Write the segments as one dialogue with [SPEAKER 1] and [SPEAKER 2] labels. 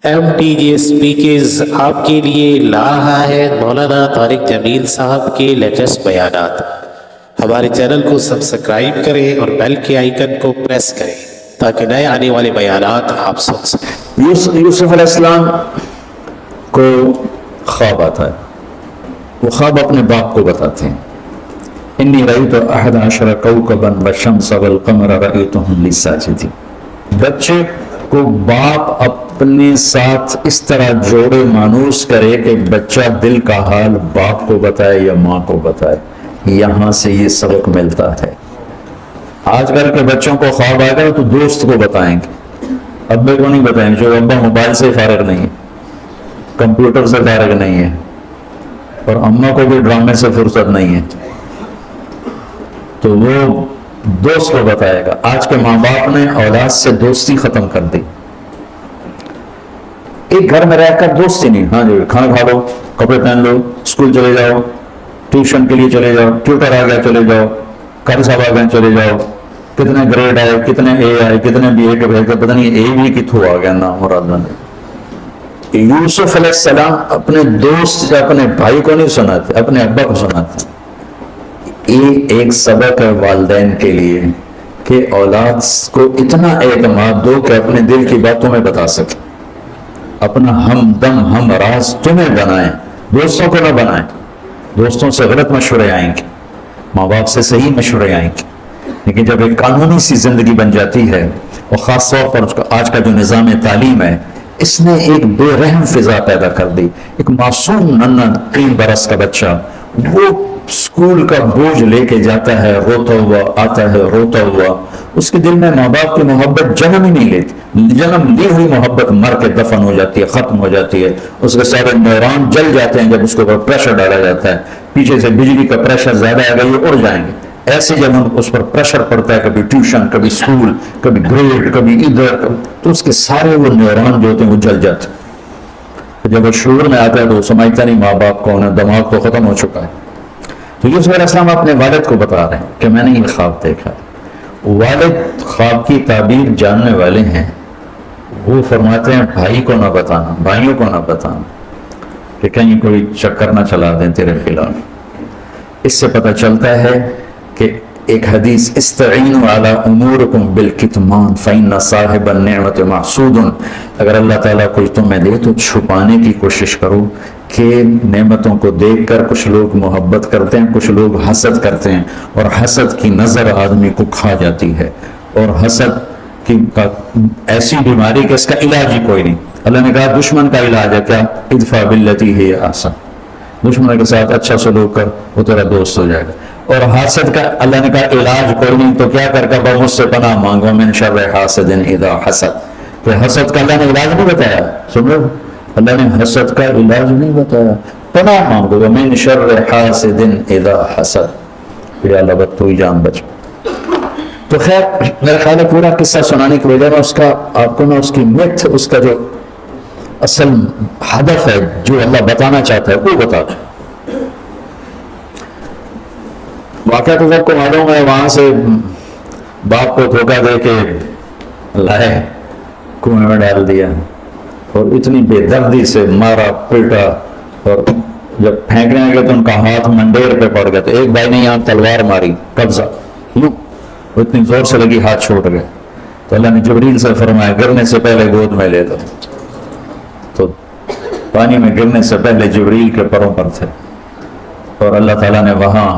[SPEAKER 1] M T G speakers آپ کے لیے لا رہا ہے مولانا طارق جمیل صاحب کے لیٹسٹ بیانات۔ ہمارے چینل کو سبسکرائب کریں اور بیل کے آئیکن کو پریس کریں تاکہ نئے آنے والے بیانات آپ سن سکیں۔
[SPEAKER 2] یوسف علیہ السلام کو خواب آتا ہے، وہ خواب اپنے باپ کو بتاتے ہیں، انی رأیت احد عشر کوکبا والشمس والقمر رأیتهم لی ساجدین۔ بچے کو باپ اپنے ساتھ اس طرح جوڑے مانوس کرے کہ بچہ دل کا حال باپ کو بتائے یا ماں کو بتائے، یہاں سے یہ سبق ملتا ہے۔ آج کل کے بچوں کو خواب آئے گا تو دوست کو بتائیں گے، ابے کو نہیں بتائیں گے، جو ابا موبائل سے فارغ نہیں ہے، کمپیوٹر سے فارغ نہیں ہے، اور اماں کو بھی ڈرامے سے فرصت نہیں ہے، تو وہ دوست کو بتائے گا۔ آج کے ماں باپ نے اولاد سے دوستی ختم کر دی، ایک گھر میں رہ کر دوستی نہیں، ہاں جی کھانا کھا لو، کپڑے پہن لو، اسکول چلے جاؤ، ٹیوشن کے لیے چلے جاؤ، ٹیوٹر آ گیا چلے جاؤ، قاری صاحب آ گئے چلے جاؤ، کتنے گریڈ آئے، کتنے اے آئے، کتنے بی اے کے بھیج کر پتہ نہیں اے بھی کتوں آ گیا نام مراد نے۔ یوسف علیہ السلام اپنے دوست یا اپنے بھائی کو نہیں سناتے، اپنے ابا کو سناتے۔ یہ ایک سبق ہے والدین کے لیے کہ اولاد کو اتنا اعتماد دو کہ اپنے دل کی بات تمہیں بتا سکے، اپنا ہم دم ہم راز تمہیں بنائیں، دوستوں کو نہ بنائیں۔ دوستوں سے غلط مشورے آئیں گے، ماں باپ سے صحیح مشورے آئیں گے، لیکن جب ایک قانونی سی زندگی بن جاتی ہے، اور خاص طور پر آج کا جو نظام تعلیم ہے، اس نے ایک بے رحم فضا پیدا کر دی۔ ایک معصوم ننھا 3 برس کا بچہ وہ اسکول کا بوجھ لے کے جاتا ہے روتا ہوا، آتا ہے روتا ہوا، اس کے دل میں ماں باپ کی محبت جنم ہی نہیں لیتی، جنم لی ہوئی محبت مر کے دفن ہو جاتی ہے، ختم ہو جاتی ہے، اس کے سارے نیورون جل جاتے ہیں جب اس کے اوپر پریشر ڈالا جاتا ہے، پیچھے سے بجلی کا پریشر زیادہ آ گئی اڑ جائیں گے۔ ایسے جب ہم اس پر پریشر پڑتا ہے، کبھی ٹیوشن، کبھی اسکول، کبھی گریڈ، کبھی ادھر، تو اس کے سارے وہ نیورون جو ہوتے ہیں وہ جل جاتے ہیں۔ جب وہ شعور میں آتا ہے تو وہ سمجھتا نہیں ماں باپ کون ہے، دماغ تو ختم ہو چکا ہے۔ تو یوسف علیہ السلام اپنے والد کو بتا رہے ہیں کہ میں نے یہ خواب دیکھا ہے۔ والد خواب کی تعبیر جاننے والے ہیں، وہ فرماتے ہیں بھائی کو نہ بتانا، بھائیوں کو نہ بتانا، کہ کہیں کوئی چکر نہ چلا دیں تیرے خلاف۔ اس سے پتہ چلتا ہے کہ ایک حدیث استعینوا علی امورکم بالکتمان فإن صاحب النعمت محسود، اگر اللہ تعالیٰ کچھ تمہیں دے تو چھپانے کی کوشش کرو، کہ نعمتوں کو دیکھ کر کچھ لوگ محبت کرتے ہیں، کچھ لوگ حسد کرتے ہیں، اور حسد کی نظر آدمی کو کھا جاتی ہے، اور حسد کی ایسی بیماری کہ اس کا علاج ہی کوئی نہیں۔ اللہ نے کہا دشمن کا علاج ہے کیا؟ ادفع باللتی ہی احسن، دشمن کے ساتھ اچھا سلوک کر، وہ تیرا دوست ہو جائے گا۔ اور حاسد کا اللہ نے کہا علاج کوئی نہیں، تو کیا کر کر مجھ سے پناہ مانگو، من شر حاسد اذا حسد، کہ حسد کا اللہ نے علاج نہیں بتایا، سن رہے ہو؟ اللہ نے حسد کا علاج نہیں بتایا، پناہ مانگو من شر حاسد اذا حسد، یا اللہ بد تو ہی جان بچ۔ تو خیر میرا خیال ہے پورا قصہ سنانے کی وجہ میں اس کا آپ کو نا اس کی مت، اس کا جو اصل ہدف ہے جو اللہ بتانا چاہتا ہے وہ بتا دیں۔ واقعہ تو سب کو معلوم ہے، وہاں سے باپ کو دھوکہ دے کے لائے کنویں میں ڈال دیا، اور اتنی بے دردی سے مارا پیٹا، اور جب پھینکنے گئے تو ان کا ہاتھ منڈیر پہ پڑ گیا، تو ایک بھائی نے یہاں تلوار ماری، قبضہ یوں، اتنی زور سے لگی ہاتھ چھوٹ گئے، تو اللہ نے جبریل سے فرمایا گرنے سے پہلے گود میں لے دو، تو پانی میں گرنے سے پہلے جبریل کے پروں پر تھے، اور اللہ تعالیٰ نے وہاں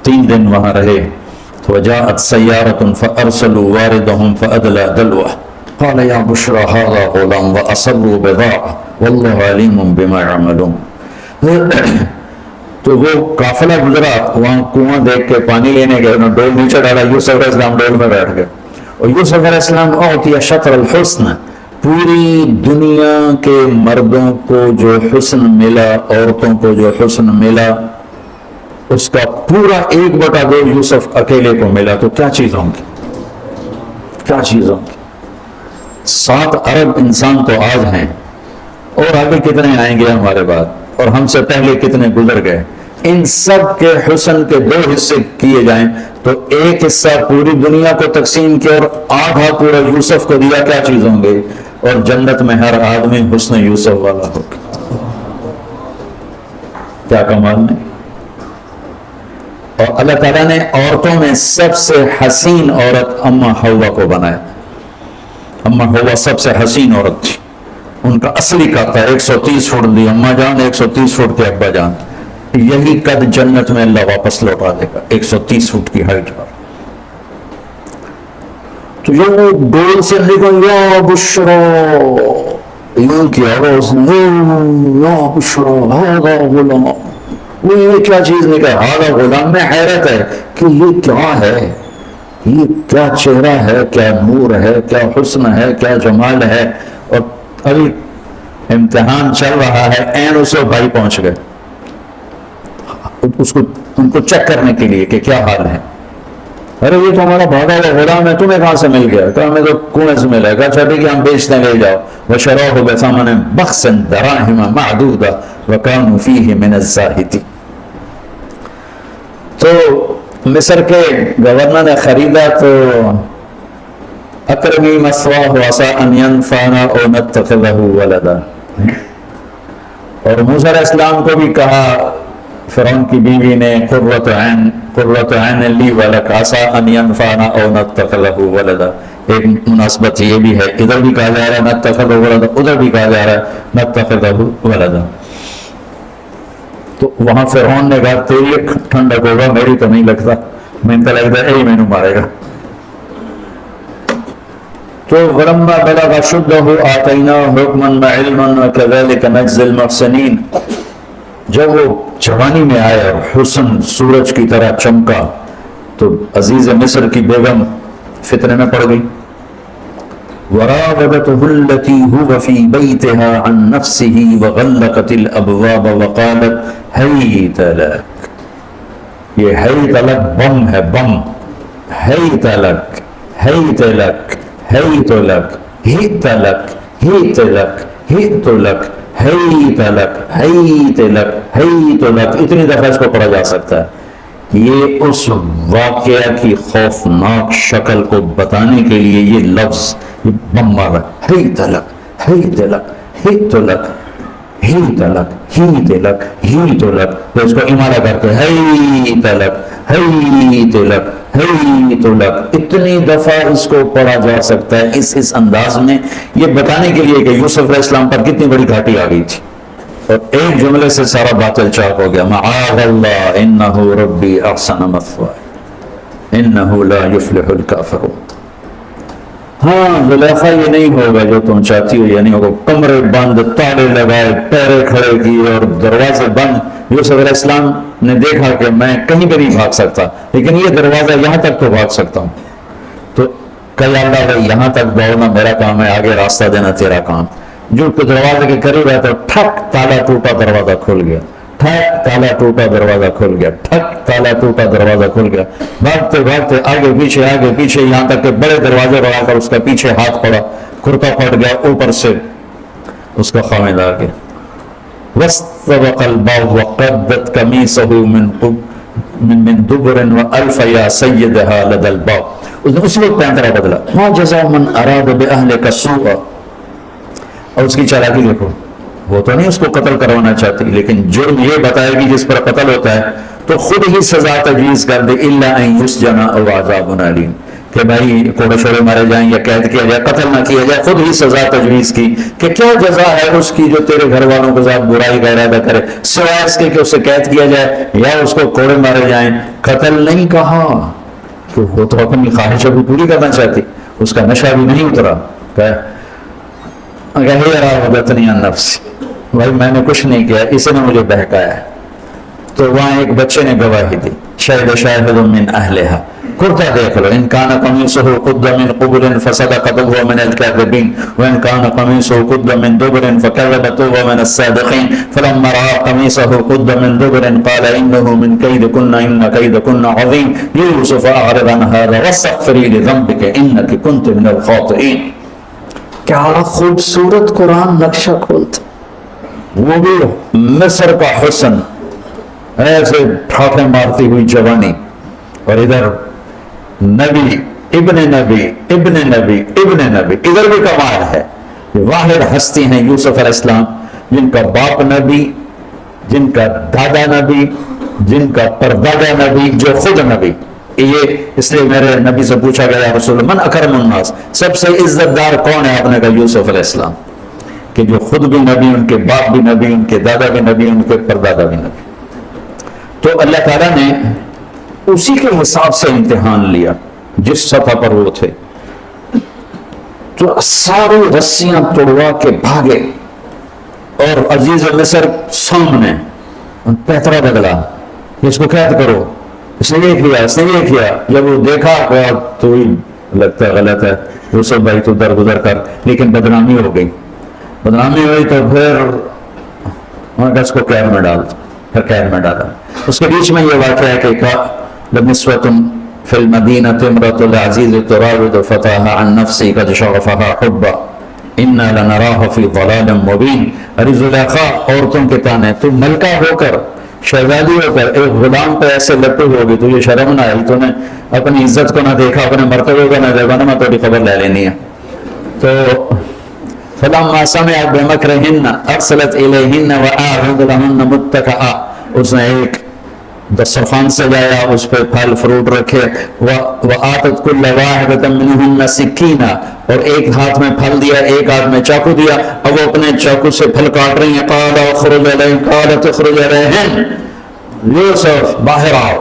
[SPEAKER 2] 3 دن وہاں رہے۔ وجاءت سیارة فأرسلوا واردهم فأدلى دلوه قال يا بشرى هذا غلام وأصروا بضاعة والله عليم بما يعملون۔ تو وہ قافلہ گزرا، وہاں کنواں دیکھ کے پانی لینے گئے، انہوں نے ڈول نیچے ڈالا، یوسف علیہ السلام ڈول میں بیٹھ گئے، اور یوسف علیہ السلام اعطی شطر الحسن، پوری دنیا کے مردوں کو جو حسن ملا، عورتوں کو جو حسن ملا، اس کا پورا 1/2 یوسف اکیلے کو ملا، تو کیا چیز ہوں گی، کیا چیز ہوں گی؟ 7 ارب انسان تو آج ہیں، اور آگے کتنے آئیں گے ہمارے بعد، اور ہم سے پہلے کتنے گزر گئے۔ ان سب کے حسن کے 2 حصے کیے جائیں تو ایک حصہ پوری دنیا کو تقسیم کیا اور آدھا پورا یوسف کو دیا، کیا چیز ہوں گے؟ اور جنت میں ہر آدمی حسن یوسف والا ہوگا. کیا کمال نہیں. اور اللہ تعالیٰ نے عورتوں میں سب سے حسین عورت اما حوا کو بنایا. اما حوا سب سے حسین عورت تھی. ان کا اصلی قد تھا 130 فٹ دی اما جان، 130 فٹ کے ابا جان. یہی قد جنت میں اللہ واپس لوٹا دے گا 130 فٹ کی ہائٹ پر. تو جو وہ ڈول سے نکل یا بشرا یوں کیا ہوا اس نے، یا بشرا ہاذا غلام، وہ یہ کیا چیز نکل ہاذا غلام. میں حیرت ہے کہ یہ کیا ہے، یہ کیا چہرہ ہے، کیا نور ہے، کیا حسن ہے، کیا جمال ہے. اور ابھی امتحان چل رہا ہے، این اسے بھائی پہنچ گئے اس کو ان کو چیک کرنے کے لیے کہ کیا حال ہے. ارے یہ تو ہمارا بھاگا ہوا غلام ہے، تمہیں کہاں سے مل گیا؟ کہ ہمیں تو کنویں سے ملا ہے. کہا اچھا ٹھیک ہے ہم بیچتے ہیں، لے جاؤ. وشروه بثمن بخس دراهم معدودة وكانوا فيه من الزاهدين. تو مصر کے گورنر نے خریدا تو اکرمی مثواہ وعسى ان ينفعنا او نتخذه ولدا. اور موسیٰ علیہ السلام کو بھی کہا فرعون کی بیوی نے قرۃ عین لی ولک عسى ان ينفعنا او نتخذه ولدا. ایک مناسبت یہ بھی ہے، ادھر بھی کہا جا رہا ہے نتخذه ولدا، ادھر بھی کہا جا رہا ہے نتخذه ولدا. تو وہاں فرعون نے کہا تیری ایک ٹھنڈک ہوگا، میری تو نہیں لگتا، میں تو لگتا ہے میں مارے گا. تو ولما بلغ شدہ آتیناہ حکما وعلما وکذلک نجزی المحسنین. جب وہ جوانی میں آیا اور حسن سورج کی طرح چمکا تو عزیز مصر کی بیگم فتنے میں پڑ گئی. وراودته التي هو في بيتها عن نفسه وغلقت الابواب وقالت هيت لك. یہ هيت لك بم ہے، بم. هيت لك هيت لك هيت لك هيت لك هيت لك هيت لك هيت لك هيت لك هيت لك. اتنی دفعہ اس کو پڑھا جا سکتا ہے. یہ اس واقعہ کی خوفناک شکل کو بتانے کے لیے یہ لفظ یہ بم مارا ہی تلک ہی تلک ہی تلک ہی تلک ہی تلک ہی تلک. تو اس کو امالہ کر کے ہی تلک ہی تلک ہی تلک. اتنی دفعہ اس کو پڑھا جا سکتا ہے اس انداز میں، یہ بتانے کے لیے کہ یوسف علیہ السلام پر کتنی بڑی گھاٹی آ گئی تھی. اور ایک جملے سے سارا باطل چاک ہو گیا. معاذ اللہ انہ ربی احسن مثوایا انہ لا یفلح الکافرون. ہاں زلیخا یہ نہیں ہوگا جو تم چاہتی ہو، یعنی وہ کمرے بند، تالے لگائے، پیرے کھڑے کیے اور دروازے بند. یوسف علیہ السلام نے دیکھا کہ میں کہیں بھی نہیں بھاگ سکتا، لیکن یہ دروازہ یہاں تک تو بھاگ سکتا ہوں. تو کہ اللہ بھائی یہاں تک دوڑنا میرا کام ہے، آگے راستہ دینا تیرا کام. جو دروازے کے قریب ہے تو ٹھک تالا ٹوٹا دروازہ کھل گیا، ٹھک تالا ٹوٹا دروازہ کھل گیا، ٹھک تالا ٹوٹا دروازہ کھل گیا. بھاگتے بھاگتے آگے پیچھے یہاں تک کہ بڑے دروازے بڑھا کر اس کا پیچھے ہاتھ پڑا، کرتا پھٹ گیا، اوپر سے اس کا خامد آ گیا. واستبق الباب وقدت قمیصه من دبر والف یا سیدها لدى الباب. اس نے اس وقت پینترا بدلا. ما جزاء من اراد باهلك سوءا. اور اس کی چالاکی دیکھو، وہ تو نہیں اس کو قتل کروانا چاہتی، لیکن جرم یہ بتائے گی جس پر قتل ہوتا ہے تو خود ہی سزا تجویز کر دے. الا ان یسجن او عذاب الیم. کہ بھائی کوڑے شوڑے مارے جائیں یا قید کیا جائے، قتل نہ کیا جائے. خود ہی سزا تجویز کی کہ کیا جزا ہے اس کی جو تیرے گھر والوں کے ساتھ برائی کا ارادہ کرے، سوائے اس کے کہ اسے قید کیا جائے یا اس کو کوڑے مارے جائیں. قتل نہیں کہا کہ وہ تو اپنی خواہشیں بھی پوری کرنا چاہتی، اس کا نشہ بھی نہیں اترا. بھائی میں نے کچھ نہیں کیا، اسی نے مجھے بہکایا ہے. تو وہاں ایک بچے نے گواہی دی. شاہد شاہد من اہلہا. کرتا دیکھ لو، ان کان قمیصہ قد من قبل فصدقت وهو من الكاذبین وان کان قمیصہ قد من دبر فكذبت وهو من الصادقین. فلما رأى قمیصہ قد من دبر قال انه من کیدکن ان کیدکن عظیم. یوسف اعرض عن هذا واستغفری لذنبک انک کنت من الخاطئین. کیا خوبصورت قرآن نقشہ کھولتا. وہ بھی مصر کا حسن، ایسے ٹھاٹھے مارتی ہوئی جوانی، اور ادھر نبی ابن نبی ابن نبی ابن نبی. ادھر بھی کمال ہے، یہ واحد ہستی ہیں یوسف علیہ السلام، جن کا باپ نبی، جن کا دادا نبی، جن کا پردادا نبی، جو خود نبی۔ یہ اس لیے میرے نبی سے پوچھا گیا رسول من اکرم الناس، سب سے عزت دار کون ہے؟ آپ نے کہا یوسف علیہ السلام، کہ جو خود بھی نبی، ان کے باپ بھی نبی، ان کے دادا بھی نبی، ان کے پردادا بھی نبی۔ تو اللہ تعالیٰ نے اسی کے حساب سے امتحان لیا جس سطح پر وہ تھے۔ تو ساری رسیاں توڑوا کے بھاگے، اور عزیز مصر سامنے پیترا بدلا، اس کو قید کرو، اس نے یہ کیا، اس نے یہ کیا۔ جب وہ دیکھا تو ہی لگتا ہے غلط ہے، یوسف بھائی تو درگزر کر، لیکن بدنامی ہو گئی۔ بدنامی ہوئی تو پھر انہوں نے اس کو قید میں ڈال، پھر قید میں ڈالا۔ اس کے بیچ میں یہ واقعہ ہے کہ لنسوۃ فی المدینہ امرأۃ العزیز تراود فتاها عن نفسه قد شغفها حبا انا لنراہ فی ضلال مبین۔ ارے زلیخا، عورتوں کے تانے، تو ملکہ ہو کر، شہزادی ہو کر ایک غلام پہ ایسے لپٹی ہوگی، تو یہ شرم نہ آئی؟ تو نے اپنی عزت کو نہ دیکھا، اپنے مرتبے کو نہ دیکھا، میں تھوڑی خبر لے لینی ہے۔ تو فلما سمعت بمکرہن ارسلت الیہن وآعرض لہن متکئا، اس نے ایک دسترخوان سجایا، اس پہ پھل فروٹ رکھے، وآتت کل واحدۃ منہن سکینہ، اور ایک ہاتھ میں پھل دیا، ایک ہاتھ میں چاقو دیا، اب وہ اپنے چاقو سے پھل کاٹ رہی ہیں۔ قال اخرج علیہم، قالت اخرج علیہم، یوسف باہر آؤ،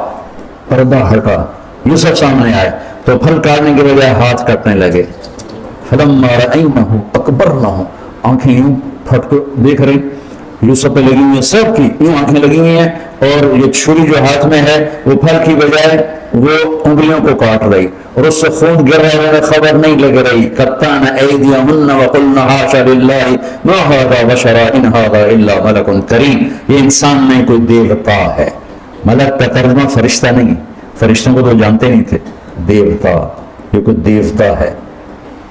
[SPEAKER 2] پردہ ہٹا، یوسف سامنے آئے تو پھل کاٹنے کے بجائے ہاتھ کٹنے لگے۔ فلما رأینہ اکبرنہ، آنکھیں یوں پھٹ کو دیکھ رہی، یوسف پہ لگی ہوئی ہیں، سب کی یوں آنکھیں لگی ہوئی ہیں، اور یہ چھری جو ہاتھ میں ہے وہ پھل کی بجائے وہ انگلیوں کو کاٹ رہی، اور اس سے خون گر رہا ہے، خبر نہیں لگ رہی۔ قطعن ایدیہن وقلن حاشا للہ ما ھذا بشرا ان ھذا الا ملک کریم۔ یہ انسان نہیں، کوئی دیوتا ہے۔ ملک کا ترجمہ فرشتہ نہیں، فرشتوں کو تو جانتے نہیں تھے، دیوتا، یہ کوئی دیوتا ہے۔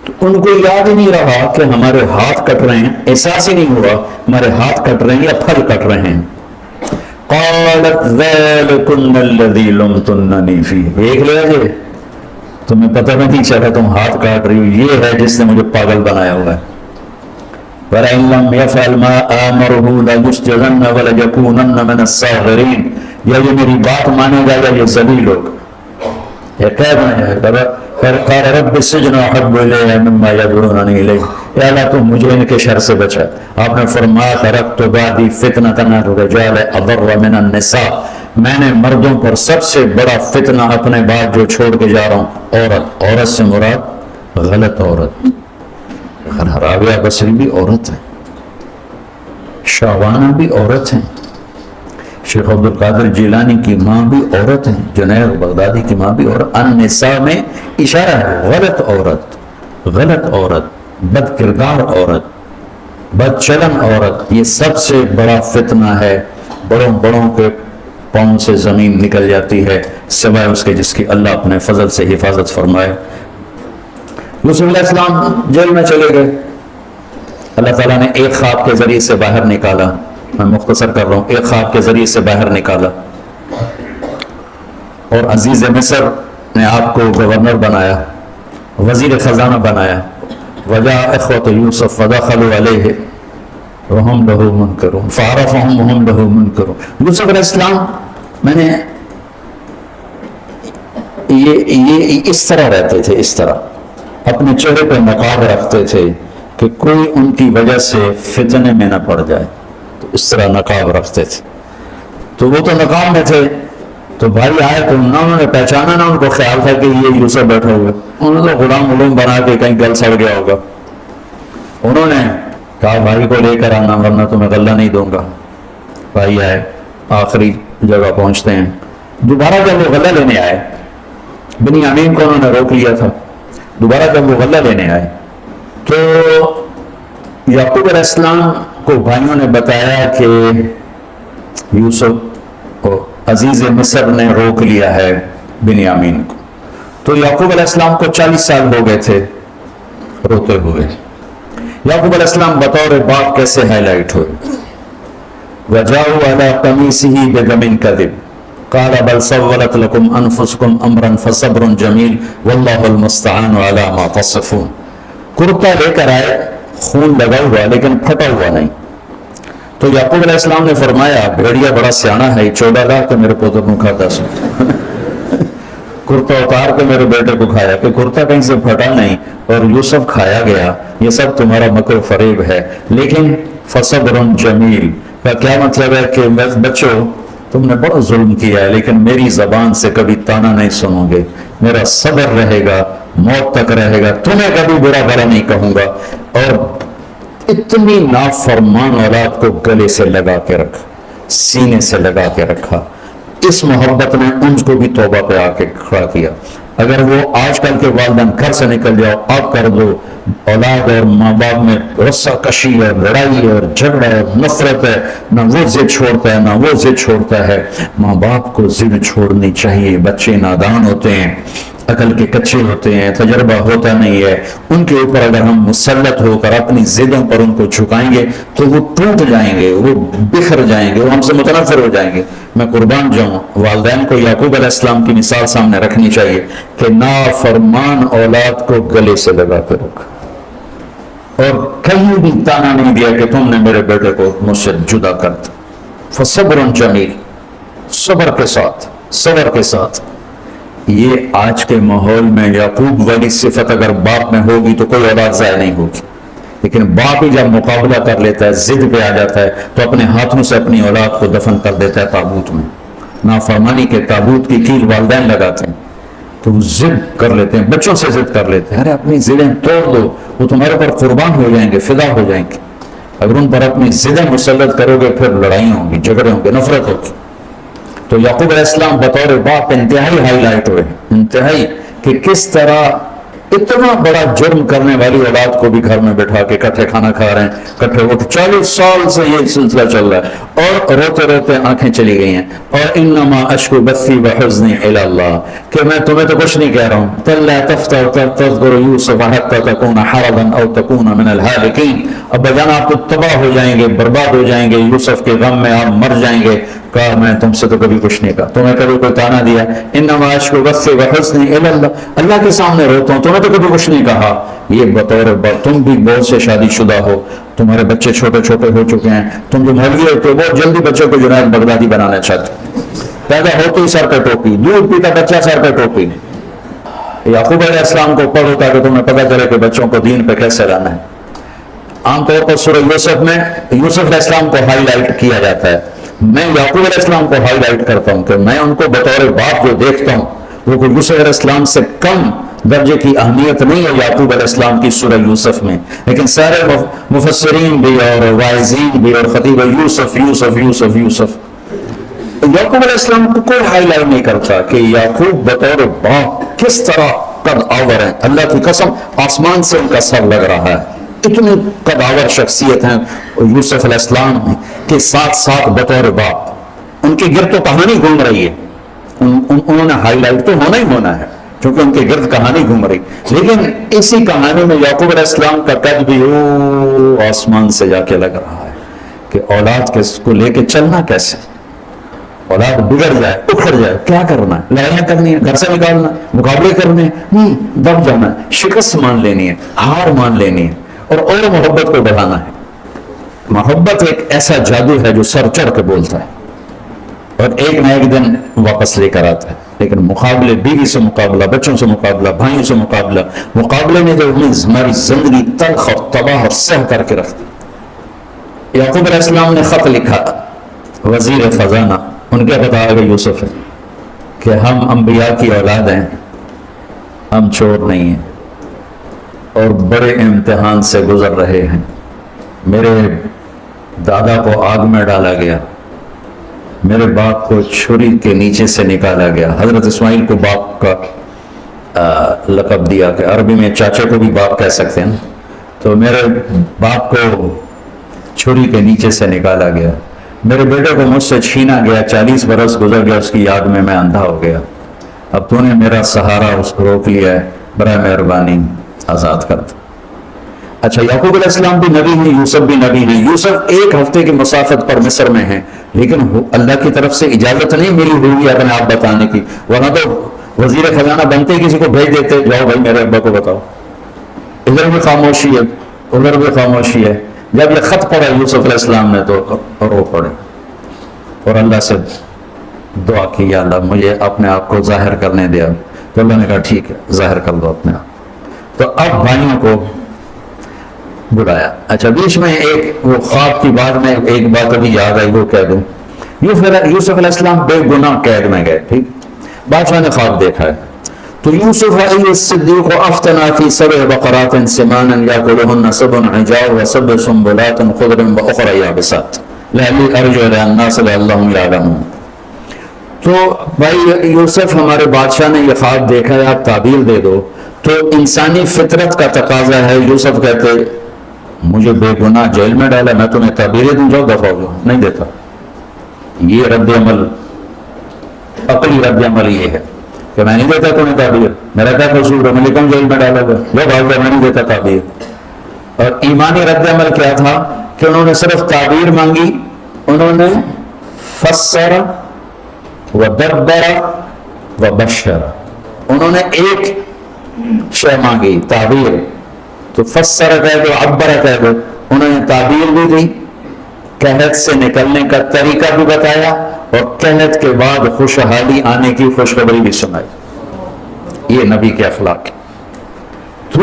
[SPEAKER 2] تو ان کو یاد ہی نہیں رہا کہ ہمارے ہاتھ کٹ رہے ہیں، احساس ہی نہیں ہوا ہمارے ہاتھ کٹ رہے ہیں یا پھل کٹ رہے ہیں۔ قالت ذلکن الذی لمتننی فیہ، دیکھ لیا جی، تمہیں پتہ نہیں چلا تم ہاتھ کاٹ رہی ہو، یہ ہے جس نے مجھے پاگل بنایا ہوا ہے۔ وَلَئِن لَمْ يَفْعَلْ مَا آمَرُهُ لَيُسْجَنَنَّ وَلَيَكُونَنَّ مِنَ السَّاغِرِينَ، یا یہ میری بات مانے گا یا یہ ذلیل ہوگا، یہ قید میں ہے۔ قال رب السجن احب الی مما یدعوننی الیہ، اے اللہ تو مجھے ان کے شر سے بچا۔ آپ نے فرمایا ترکت بعدی فتنۃ الرجال اضر من النساء، میں نے مردوں پر سب سے بڑا فتنہ اپنے بعد جو چھوڑ کے جا رہا ہوں عورت۔ عورت سے مراد غلط عورت، رابعہ بصری بھی عورت ہے، شاہوانہ بھی عورت ہیں، شیخ عبد القادر جیلانی کی ماں بھی عورت ہیں، جنید بغدادی کی ماں بھی عورت۔ النساء میں اشارہ ہے غلط عورت، غلط عورت، بد کردار عورت، بد چلن عورت، یہ سب سے بڑا فتنہ ہے۔ بڑوں بڑوں کے پاؤں سے زمین نکل جاتی ہے سوائے اس کے جس کی اللہ اپنے فضل سے حفاظت فرمائے۔ یوسف علیہ السلام جیل میں چلے گئے، اللہ تعالیٰ نے ایک خواب کے ذریعے سے باہر نکالا، میں مختصر کر رہا ہوں، ایک خواب کے ذریعے سے باہر نکالا، اور عزیز مصر نے آپ کو گورنر بنایا، وزیر خزانہ بنایا۔ وجاء اخوة یوسف فدخلوا علیہ وہم لہ منکرون فعرفہم وہم لہ منکرون۔ یوسف علیہ السلام میں نے یہ اس طرح رہتے تھے، اس طرح اپنے چہرے پہ نقاب رکھتے تھے کہ کوئی ان کی وجہ سے فتنے میں نہ پڑ جائے، تو اس طرح نقاب رکھتے تھے۔ تو وہ تو نقاب میں تھے، تو بھائی آئے تو انہوں نے پہچانا نہ، ان کو خیال تھا کہ یہ یوسف بیٹھا ہوا، انہوں نے غلام علوم بنا کے کہیں گل سڑ گیا ہوگا۔ انہوں نے کہا بھائی کو لے کر آنا ورنہ تمہیں غلہ نہیں دوں گا۔ بھائی آئے، آخری جگہ پہنچتے ہیں۔ دوبارہ جب وہ غلہ لینے آئے، بنیامین کو انہوں نے روک لیا تھا، دوبارہ جب وہ غلہ لینے آئے تو یعقوب علیہ السلام کو بھائیوں نے بتایا کہ یوسف عزیز مصر نے روک لیا ہے بنیامین کو۔ تو یعقوب علیہ السلام کو 40 سال ہو گئے تھے روتے ہوئے۔ یعقوب علیہ السلام بطور باپ کیسے ہائی لائٹ ہوئے؟ وَجَاءُوا عَلَىٰ قَمِيصِهِ بِدَمٍ كَذِبٍ قَالَ بَلْ سَوَّلَتْ لَكُمْ أَنفُسُكُمْ أَمْرًا فَصَبْرٌ جَمِيلٌ وَاللَّهُ الْمُسْتَعَانُ عَلَىٰ مَا تَصِفُونَ۔ کرتا لے کر آئے خون لگا ہوا لیکن پھٹا ہوا نہیں. تو یعقوب علیہ السلام نے فرمایا بھیڑیا بڑا سیانا ہے, چوڑا لا کے میرے پوتر کو کھاتا سو کرتا اتار کے میرے بیٹے کو کھایا, کہ کرتا کہیں سے پھٹا نہیں اور یوسف کھایا گیا. یہ سب تمہارا مکر و فریب ہے. لیکن فصبر جمیل کا کیا مطلب ہے کہ بچوں تم نے بڑا ظلم کیا ہے, لیکن میری زبان سے کبھی تانا نہیں سنو گے, میرا صبر رہے گا, موت تک رہے گا, تمہیں کبھی برا بھلا نہیں کہوں گا. اور اتنی نافرمان اولاد کو گلے سے لگا کے رکھا, سینے سے لگا کے رکھا. اس محبت نے ان کو بھی توبہ پہ آ کے کھڑا کیا. اگر وہ آج کل کے والدین گھر سے نکل جاؤ اب کر دو, اولاد اور ماں باپ میں رسا کشی ہے, لڑائی ہے اور جھگڑا ہے, نفرت ہے, نہ وہ ضد چھوڑتا ہے نہ وہ ضد چھوڑتا ہے. ماں باپ کو ضد چھوڑنی چاہیے. بچے نادان ہوتے ہیں, عقل کے کچے ہوتے ہیں, تجربہ ہوتا نہیں ہے. ان کے اوپر اگر ہم مسلط ہو کر اپنی ضدوں پر ان کو جھکائیں گے تو وہ ٹوٹ جائیں گے, وہ بکھر جائیں گے, وہ ہم سے متنفر ہو جائیں گے. میں قربان جاؤں, والدین کو یعقوب علیہ السلام کی مثال سامنے رکھنی چاہیے کہ نافرمان اولاد کو گلے سے لگا کے رکھا اور کہیں بھی تانا نہیں دیا کہ تم نے میرے بیٹے کو مجھ سے جدا کر دیا. فصبر جمیل, صبر کے ساتھ, صبر کے ساتھ. یہ آج کے ماحول میں یعقوب والی صفت اگر باپ میں ہوگی تو کوئی اولاد ضائع نہیں ہوگی. لیکن باپ ہی جب مقابلہ کر لیتا ہے, ضد پہ آ جاتا ہے, تو اپنے ہاتھوں سے اپنی اولاد کو دفن کر دیتا ہے تابوت میں. نافرمانی کے تابوت کی کیل والدین لگاتے ہیں تو وہ ضد کر لیتے ہیں, بچوں سے ضد کر لیتے ہیں. ارے اپنی ضدیں توڑ دو, وہ تمہارے پر قربان ہو جائیں گے, فدا ہو جائیں گے. اگر ان پر اپنی ضدیں مسلط کرو گے پھر لڑائیاں ہوں گی, جھگڑے ہوں گے, نفرت ہوگی. تو یعقوب علیہ السلام بطور باپ انتہائی ہائی لائٹ ہوئے, انتہائی, کہ کس طرح اتنا بڑا جرم کرنے والی اولاد کو بھی گھر میں بٹھا کے اکٹھے کھانا کھا رہے ہیں, اکٹھے اٹھ. 40 سال سے یہ سلسلہ چل رہا ہے اور روتے روتے آنکھیں چلی گئی ہیں. اور انما اشکو بثی وحزنی الی اللہ, کہ میں تمہیں تو کچھ نہیں کہہ رہا ہوں. تلا تفتح تذکر یوسف حتی تکون حرضا او تکون من الہالکین. ابا جان آپ تو تباہ ہو جائیں گے, برباد ہو جائیں گے, یوسف کے غم میں آپ مر جائیں گے. کہا میں تم سے تو کبھی کچھ نہیں کہا, تمہیں کبھی کوئی تانا دیا. انما اشکو بثی وحزنی الی اللہ, اللہ کے سامنے روتا ہوں, تمہیں تو کبھی کچھ نہیں کہا. یہ بطور تم بھی بہت سے شادی شدہ ہو, تمہارے بچے چھوٹے چھوٹے ہو چکے ہیں, تم جو مولوی ہوتے ہو بہت جلدی بچے کو جنید بغدادی بنانا چاہتے ہو. پیدا ہوتے ہی سر پہ ٹوپی, دودھ پیتا بچہ سر پہ ٹوپی. یعقوب علیہ السلام کو پڑھو تاکہ تمہیں پتہ چلے کہ بچوں کو دین پہ کیسے لانا ہے. عام طور پر سورہ یوسف میں یوسف علیہ السلام کو ہائی لائٹ کیا جاتا ہے. میں یعقوب علیہ السلام کو ہائی لائٹ کرتا ہوں کہ میں ان کو بطور باپ جو دیکھتا ہوں وہ یوسف علیہ السلام سے کم درجے کی اہمیت نہیں ہے یعقوب علیہ السلام کی سورہ یوسف میں. لیکن سارے مفسرین بھی اور واعظین بھی اور خطیب یوسف یوسف یوسف یوسف یعقوب علیہ السلام کو کوئی ہائی لائٹ نہیں کرتا کہ یعقوب بطور باپ کس طرح قد آور ہیں. اللہ کی قسم آسمان سے ان کا سر لگ رہا ہے, اتنی قدآور شخصیت ہیں یوسف علیہ السلام کے ساتھ ساتھ بطور باپ ان کے گرد تو کہانی گھوم رہی ہے. انہوں نے ہائی لائٹ تو ہونا ہی ہونا ہے کیونکہ ان کے گرد کہانی گھوم رہی. لیکن اسی کہانی میں یعقوب علیہ السلام کا قد بھی آسمان سے جا کے لگ رہا ہے کہ اولاد کو لے کے چلنا کیسے, اولاد بگڑ جائے, اکھڑ جائے, کیا کرنا ہے؟ لڑائیاں کرنی ہے, گھر سے نکالنا, مقابلے کرنے ہیں, دب جانا ہے, شکست مان لینی ہے, ہار مان لینی ہے اور محبت کو بڑھانا ہے. محبت ایک ایسا جادو ہے جو سر چڑھ کے بولتا ہے اور ایک نہ ایک دن واپس لے کر آتا ہے. لیکن مقابلے, بیوی سے مقابلہ, بچوں سے مقابلہ, بھائیوں سے مقابلہ, مقابلے میں جو ہماری زندگی تلخ اور تباہ اور سہ کر کے رکھتی. یعقوب علیہ السلام نے خط لکھا, وزیر خزانہ, ان کے بتایا گیا یوسف ہے کہ ہم انبیاء کی اولاد ہیں, ہم چور نہیں ہیں اور بڑے امتحان سے گزر رہے ہیں. میرے دادا کو آگ میں ڈالا گیا, میرے باپ کو چھری کے نیچے سے نکالا گیا. حضرت اسماعیل کو باپ کا لقب دیا کہ عربی میں چاچے کو بھی باپ کہہ سکتے ہیں. تو میرے باپ کو چھری کے نیچے سے نکالا گیا, میرے بیٹے کو مجھ سے چھینا گیا, 40 برس گزر گیا, اس کی یاد میں میں اندھا ہو گیا. اب تو نے میرا سہارا روک لیا ہے, برائے مہربانی آزاد کر دو. اچھا, یعقوب علیہ السلام بھی نبی ہیں, یوسف بھی نبی ہیں. یوسف 1 ہفتے کی مسافت پر مصر میں ہیں, لیکن اللہ کی طرف سے اجازت نہیں ملی ہوئی اپنے آپ بتانے کی, ورنہ تو وزیر خزانہ بنتے کسی کو بھیج دیتے, جاؤ بھائی میرے ابا کو بتاؤ. ادھر بھی خاموشی ہے, ادھر بھی خاموشی ہے. جب یہ خط پڑھا یوسف علیہ السلام نے تو رو پڑے اور اللہ سے دعا کی یا اللہ مجھے اپنے آپ کو ظاہر کرنے دیا. تو اللہ نے کہا ٹھیک ہے ظاہر کر دو اپنے آپ. تو اب بھائیوں کو بلایا. اچھا بیچ میں ایک وہ خواب کی بات میں ایک بات ابھی یاد آئی وہ کہہ دوں. یوسف علیہ السلام بے گناہ قید میں گئے. ٹھیک بادشاہ نے خواب دیکھا ہے. تو یوسف ایھا الصدیق افتنا فی سبع بقرات سمان یاکلہن سبع عجاف وسبع سنبلات خضر واخرى یابسات لعلی ارجع الی الناس لعلهم یعلمون. تو بھائی یوسف ہمارے بادشاہ نے یہ خواب دیکھا ہے آپ تعبیر دے دو. تو انسانی فطرت کا تقاضا ہے. یوسف کہتے مجھے بے گناہ جیل میں ڈالا میں تمہیں تعبیریں دوں جاؤ دفعہ ہو جاؤ. نہیں دیتا. یہ رد عمل عقلی رد عمل یہ ہے کہ میں نہیں دیتا تمہیں تعبیر. میرا کیا قصور ہے میں لکھوں جیل میں ڈالا گیا جو بھاگ گیا میں نہیں دیتا تعبیر. اور ایمانی رد عمل کیا تھا کہ انہوں نے صرف تعبیر مانگی. انہوں نے فسر ودبر وبشر انہوں نے ایک شے مانگی تعبیر. تو فسر کہہ دو عبر کہہ دو. انہوں نے تعبیر بھی دی قحط سے نکلنے کا طریقہ بھی بتایا اور قحط کے بعد خوشحالی آنے کی خوشخبری بھی سنائی. یہ نبی کے اخلاق. تو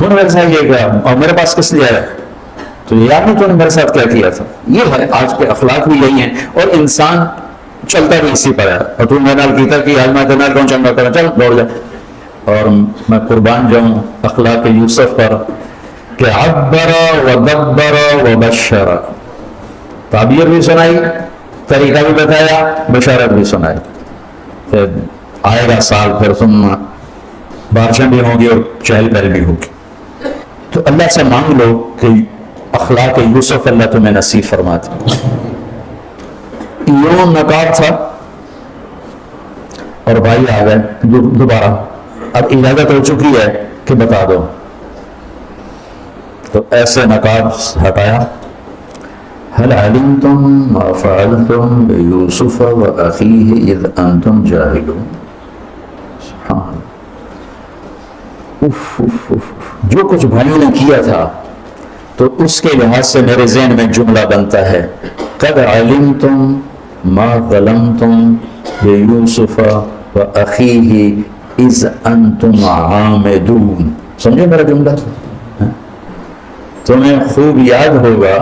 [SPEAKER 2] نے میرے ساتھ یہ کیا اور میرے پاس کس لیے آیا تو یاد نہیں تو نے میرے ساتھ کیا کیا تھا. یہ ہے آج کے اخلاق بھی یہی ہیں اور انسان چلتا بھی اسی پر ہے. اور تو میرے نال کیتا کہ آج میں تیرے نال کون چنگا کرا چل دوڑ جا. اور میں قربان جاؤں اخلاق یوسف پر کہ عبر ودبر وبشر. تعبیر بھی سنائی طریقہ بھی بتایا بشارت بھی سنائی. پھر آئے گا سال پھر تم بارشیں بھی ہوں گی اور چہل پہل بھی ہوگی. تو اللہ سے مانگ لو کہ اخلاق یوسف اللہ تمہیں نصیب فرماتے. یوں نقاب تھا اور بھائی آ گئے دوبارہ. اب اجازت ہو چکی ہے کہ بتا دو. تو ایسے نقاب ہٹایا. هل علمتم ما فعلتم بيوسف وأخيه إذ أنتم جاهلون. سبحان جو کچھ بھائیوں نے کیا تھا تو اس کے لحاظ سے میرے ذہن میں جملہ بنتا ہے قد علمتم ما ظلمتم بيوسف وأخيه إذ أنتم عامدون. سمجھے میرا جملہ؟ تمہیں خوب یاد ہوگا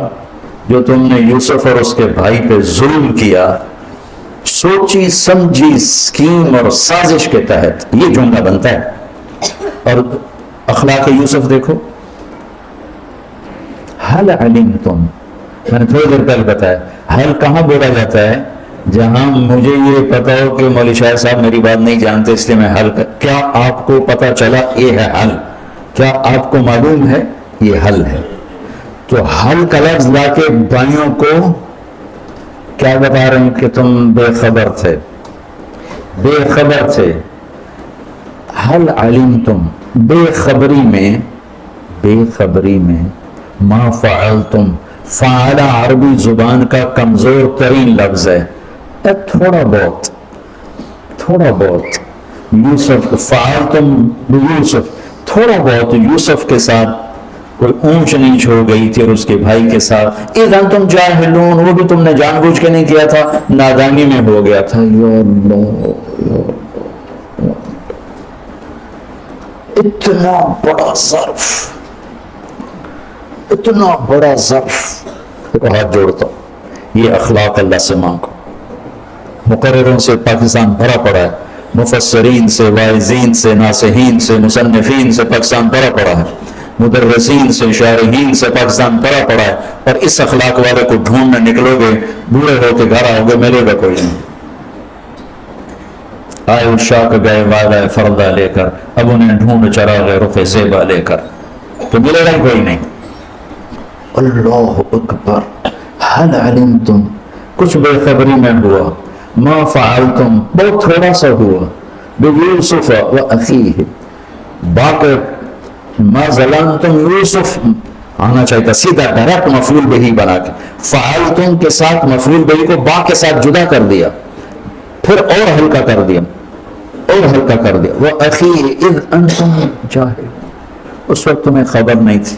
[SPEAKER 2] جو تم نے یوسف اور اس کے بھائی پہ ظلم کیا سوچی سمجھی اسکیم اور سازش کے تحت. یہ جملہ بنتا ہے. اور اخلاق یوسف دیکھو. حل علمتم میں نے تھوڑی دیر پہلے بتایا. حل کہاں بولا جاتا ہے جہاں مجھے یہ پتا ہو کہ مولوی شاہ صاحب میری بات نہیں جانتے اس لیے میں حل کیا آپ کو پتا چلا یہ ہے حل. کیا آپ کو معلوم ہے یہ حل ہے. تو حل کا لفظ لا کے بھائیوں کو کیا بتا رہے ہیں کہ تم بے خبر تھے بے خبر تھے. حل علمتم بے خبری میں ما فعلتم. فعل عربی زبان کا کمزور ترین لفظ ہے. تھوڑا بہت یوسف فعلتم یوسف تھوڑا بہت یوسف کے ساتھ کوئی اونچ نیچ ہو گئی تھی اور اس کے بھائی کے ساتھ. اذا تم جاہلون وہ بھی تم نے جان بوجھ کے نہیں کیا تھا نادانی میں ہو گیا تھا. یا اللہ اتنا بڑا ظرف ہاتھ جوڑتا ہوں. یہ اخلاق اللہ سے مانگو. مقرروں سے پاکستان بھرا پڑا ہے. مفسرین سے واعظین سے ناصحین سے مصنفین سے پاکستان بھرا پڑا ہے. مدرسین سے شارحین سے پاکستان بھرا پڑا ہے. اور اس اخلاق والے کو ڈھونڈنے نکلو گے بوڑھے ہو کے گھر آؤ گے ملے گا کوئی نہیں. آئے شاک گئے وعدہ فردہ لے کر اب انہیں ڈھونڈ چراغ رخ زیبا لے کر تو ملے گا کوئی نہیں. اللہ اکبر. حل علمتم کچھ بے خبری میں ہوا. ما فعلتم بہت تھوڑا سا ہوا. بیوسف و اخیہ باقی ما ظلمتم یوسف آنا چاہیے تھا سیدھا ڈائریکٹ مفعول بہی بنا کے. فعلتم کے ساتھ مفعول بہی کو با کے ساتھ جدا کر دیا پھر اور ہلکا کر دیا. وہ اخیہ اذ انتم جاہلون اس وقت تمہیں خبر نہیں تھی